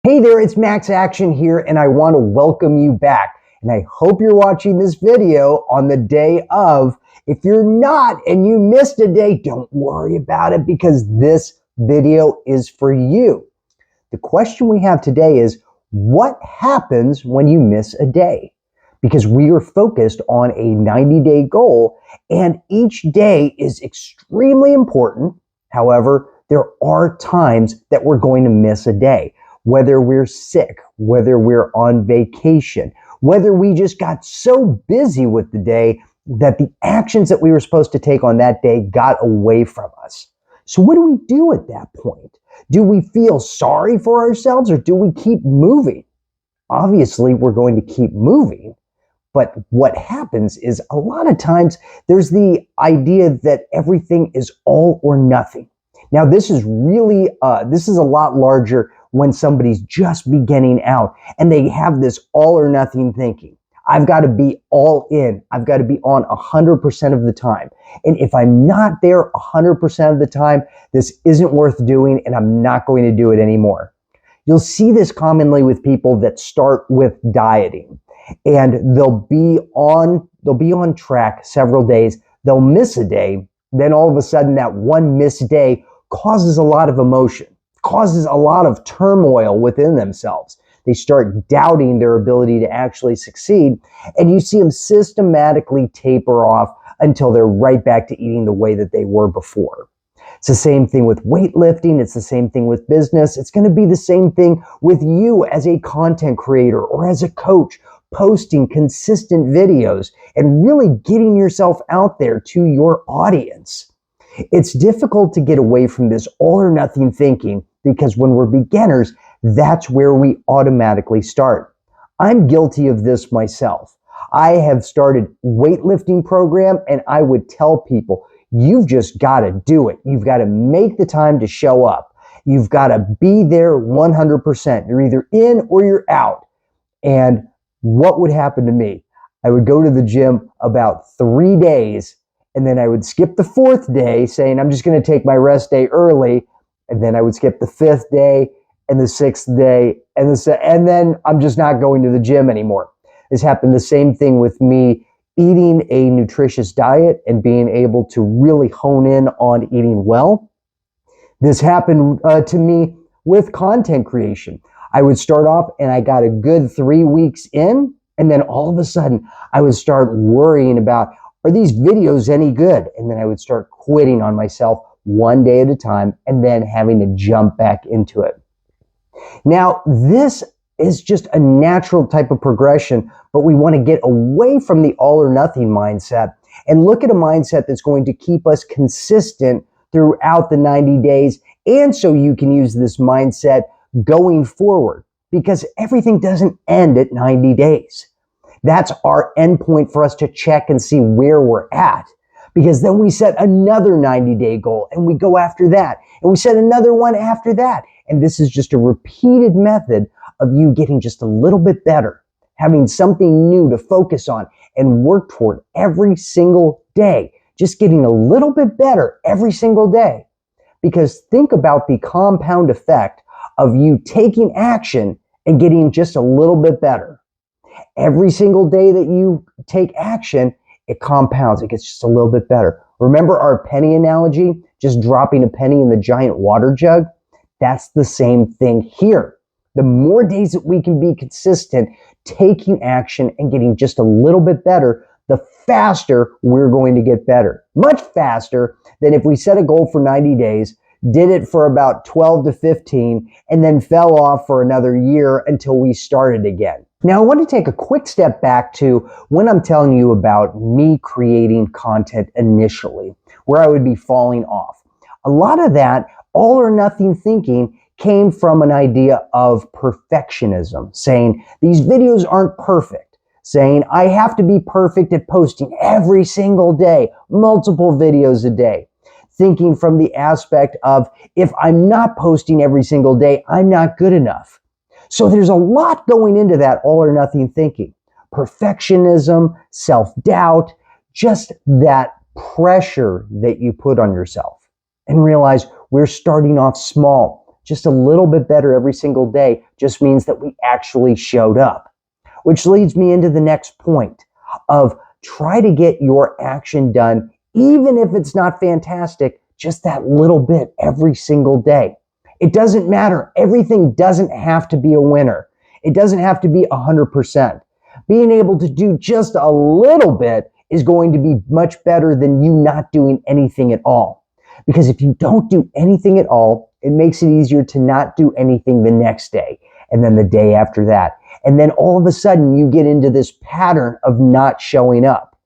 Hey there, it's Max Action here, and I want to welcome you back. And I hope you're watching this video on the day of. If you're not and you missed a day, don't worry about it because this video is for you. The question we have today is, what happens when you miss a day? Because we are focused on a 90-day goal, and each day is extremely important. However, there are times that we're going to miss a day. Whether we're sick, whether we're on vacation, whether we just got so busy with the day that the actions that we were supposed to take on that day got away from us. So what do we do at that point? Do we feel sorry for ourselves or do we keep moving? Obviously, we're going to keep moving. But what happens is a lot of times there's the idea that everything is all or nothing. Now, this is a lot larger when somebody's just beginning out and they have this all or nothing thinking. I've got to be all in. I've got to be on 100% of the time. And if I'm not there 100% of the time, this isn't worth doing and I'm not going to do it anymore. You'll see this commonly with people that start with dieting, and they'll be on track several days. They'll miss a day. Then all of a sudden that one missed day causes a lot of emotion, causes a lot of turmoil within themselves. They start doubting their ability to actually succeed, and you see them systematically taper off until they're right back to eating the way that they were before. It's the same thing with weightlifting. It's the same thing with business. It's going to be the same thing with you as a content creator or as a coach, posting consistent videos and really getting yourself out there to your audience. It's difficult to get away from this all or nothing thinking because when we're beginners, that's where we automatically start. I'm guilty of this myself. I have started weightlifting program and I would tell people, you've just got to do it. You've got to make the time to show up. You've got to be there 100%. You're either in or you're out. And what would happen to me? I would go to the gym about 3 days and then I would skip the 4th day saying, I'm just going to take my rest day early. And then I would skip the 5th day and the 6th day and then I'm just not going to the gym anymore. This happened the same thing with me eating a nutritious diet and being able to really hone in on eating well. This happened to me with content creation. I would start off and I got a good 3 weeks in, and then all of a sudden I would start worrying about, are these videos any good? And then I would start quitting on myself one day at a time and then having to jump back into it. Now, this is just a natural type of progression, but we want to get away from the all or nothing mindset and look at a mindset that's going to keep us consistent throughout the 90 days. And so you can use this mindset going forward because everything doesn't end at 90 days. That's our endpoint for us to check and see where we're at. Because then we set another 90-day goal and we go after that. And we set another one after that. And this is just a repeated method of you getting just a little bit better, having something new to focus on and work toward every single day, just getting a little bit better every single day. Because think about the compound effect of you taking action and getting just a little bit better. Every single day that you take action, it compounds, it gets just a little bit better. Remember our penny analogy, just dropping a penny in the giant water jug? That's the same thing here. The more days that we can be consistent, taking action and getting just a little bit better, the faster we're going to get better. Much faster than if we set a goal for 90 days, did it for about 12 to 15, and then fell off for another year until we started again. Now, I want to take a quick step back to when I'm telling you about me creating content initially, where I would be falling off. A lot of that all or nothing thinking came from an idea of perfectionism, saying these videos aren't perfect, saying I have to be perfect at posting every single day, multiple videos a day. Thinking from the aspect of if I'm not posting every single day, I'm not good enough. So there's a lot going into that all or nothing thinking. Perfectionism, self-doubt, just that pressure that you put on yourself. And realize we're starting off small. just a little bit better every single day just means that we actually showed up. Which leads me into the next point of try to get your action done, even if it's not fantastic, just that little bit every single day. It doesn't matter. Everything doesn't have to be a winner. It doesn't have to be 100%. Being able to do just a little bit is going to be much better than you not doing anything at all. Because if you don't do anything at all, it makes it easier to not do anything the next day and then the day after that. And then all of a sudden you get into this pattern of not showing up.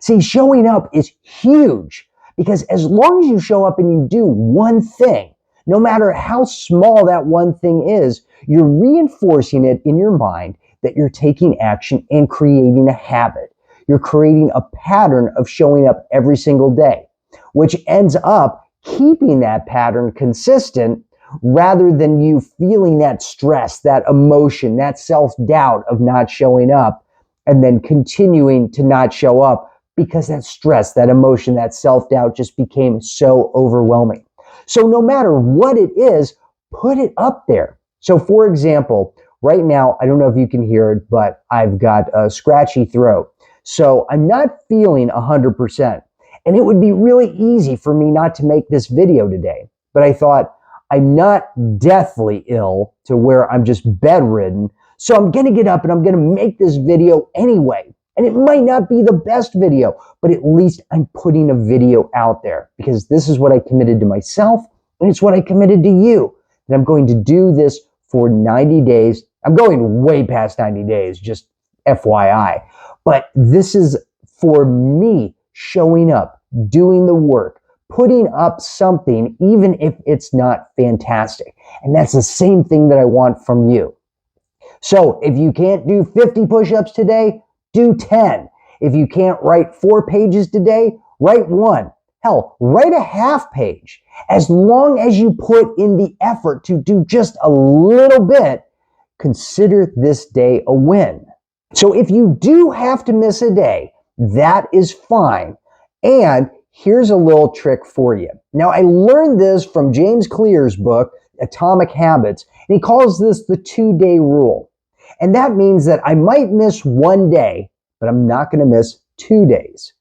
See, showing up is huge because as long as you show up and you do one thing, no matter how small that one thing is, you're reinforcing it in your mind that you're taking action and creating a habit. You're creating a pattern of showing up every single day, which ends up keeping that pattern consistent rather than you feeling that stress, that emotion, that self-doubt of not showing up and then continuing to not show up because that stress, that emotion, that self-doubt just became so overwhelming. So no matter what it is, put it up there. So for example, right now, I don't know if you can hear it, but I've got a scratchy throat. So I'm not feeling 100%. And it would be really easy for me not to make this video today. But I thought, I'm not deathly ill to where I'm just bedridden. So I'm going to get up and I'm going to make this video anyway. And it might not be the best video, but at least I'm putting a video out there because this is what I committed to myself and it's what I committed to you. That I'm going to do this for 90 days. I'm going way past 90 days, just FYI. But this is for me showing up, doing the work, putting up something, even if it's not fantastic. And that's the same thing that I want from you. So if you can't do 50 push-ups today, do 10. If you can't write 4 pages today, write 1. Hell, write a half page. As long as you put in the effort to do just a little bit, consider this day a win. So if you do have to miss a day, that is fine. And here's a little trick for you. Now, I learned this from James Clear's book, Atomic Habits, and he calls this the 2-day rule. And that means that I might miss one day, but I'm not going to miss 2 days.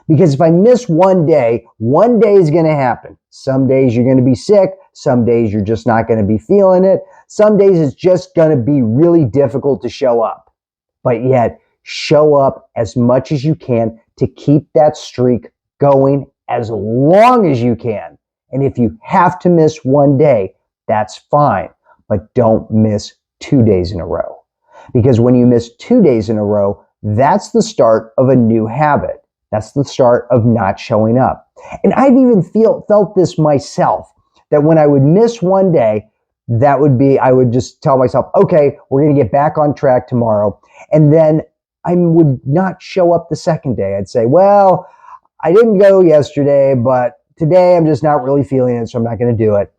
Because if I miss one day is going to happen. Some days you're going to be sick. Some days you're just not going to be feeling it. Some days it's just going to be really difficult to show up. But yet, show up as much as you can to keep that streak going as long as you can. And if you have to miss one day, that's fine. But don't miss 2 days in a row. Because when you miss 2 days in a row, that's the start of a new habit. That's the start of not showing up. And I've even felt this myself, that when I would miss one day, I would just tell myself, okay, we're going to get back on track tomorrow. And then I would not show up the second day. I'd say, well, I didn't go yesterday, but today I'm just not really feeling it, so I'm not going to do it.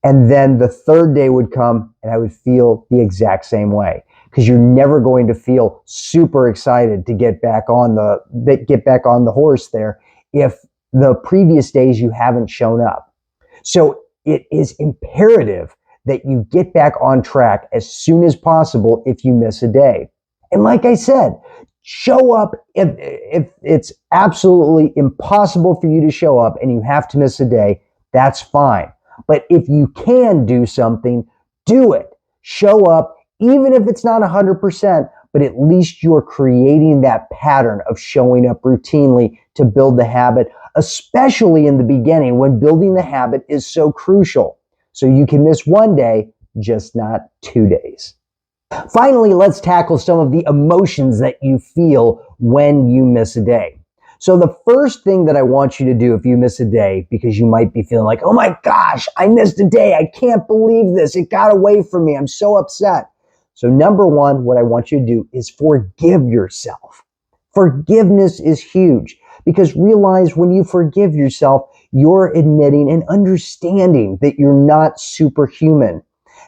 And then the third day would come and I would feel the exact same way. Because you're never going to feel super excited to get back on the horse there if the previous days you haven't shown up. So it is imperative that you get back on track as soon as possible if you miss a day. And like I said, show up if it's absolutely impossible for you to show up and you have to miss a day, that's fine. But if you can do something, do it. Show up. Even if it's not 100%, but at least you're creating that pattern of showing up routinely to build the habit, especially in the beginning when building the habit is so crucial. So you can miss one day, just not 2 days. Finally, let's tackle some of the emotions that you feel when you miss a day. So the first thing that I want you to do if you miss a day, because you might be feeling like, oh my gosh, I missed a day. I can't believe this. It got away from me. I'm so upset. So number one, what I want you to do is forgive yourself. Forgiveness is huge because realize when you forgive yourself, you're admitting and understanding that you're not superhuman,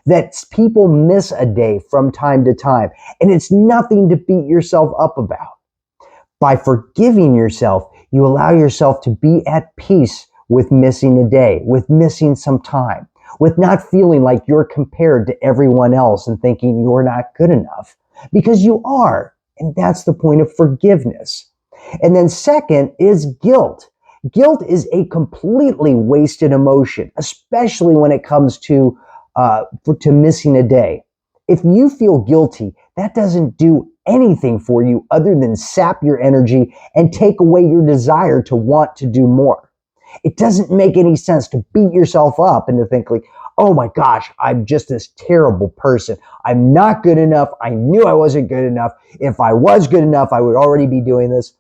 that people miss a day from time to time, and it's nothing to beat yourself up about. By forgiving yourself, you allow yourself to be at peace with missing a day, with missing some time, with not feeling like you're compared to everyone else and thinking you're not good enough, because you are. And that's the point of forgiveness. And then second is guilt. Guilt is a completely wasted emotion, especially when it comes to missing a day. If you feel guilty, that doesn't do anything for you other than sap your energy and take away your desire to want to do more. It doesn't make any sense to beat yourself up and to think like, oh my gosh, I'm just this terrible person. I'm not good enough. I knew I wasn't good enough. If I was good enough, I would already be doing this.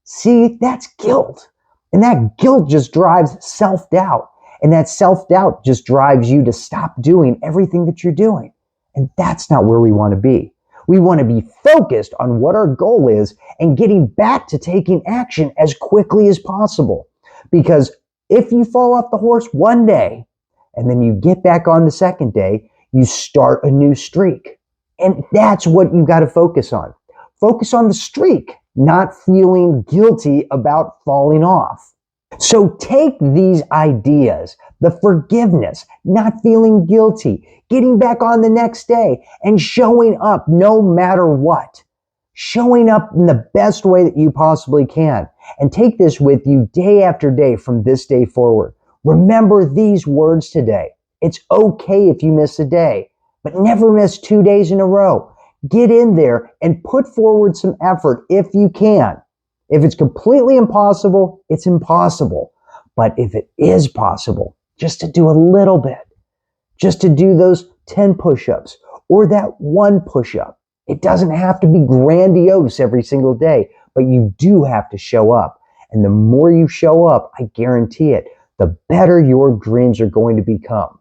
See, that's guilt. And that guilt just drives self-doubt. And that self-doubt just drives you to stop doing everything that you're doing. And that's not where we want to be. We want to be focused on what our goal is and getting back to taking action as quickly as possible. Because if you fall off the horse one day and then you get back on the second day, you start a new streak. And that's what you got to focus on. Focus on the streak, not feeling guilty about falling off. So take these ideas, the forgiveness, not feeling guilty, getting back on the next day, and showing up no matter what. Showing up in the best way that you possibly can. And take this with you day after day from this day forward. Remember these words today. It's okay if you miss a day, but never miss 2 days in a row. Get in there and put forward some effort if you can. If it's completely impossible, it's impossible. But if it is possible, just to do a little bit, just to do those 10 push-ups or that one push-up, it doesn't have to be grandiose every single day, but you do have to show up. And the more you show up, I guarantee it, the better your dreams are going to become.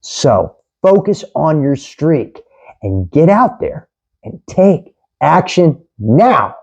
So focus on your streak and get out there and take action now.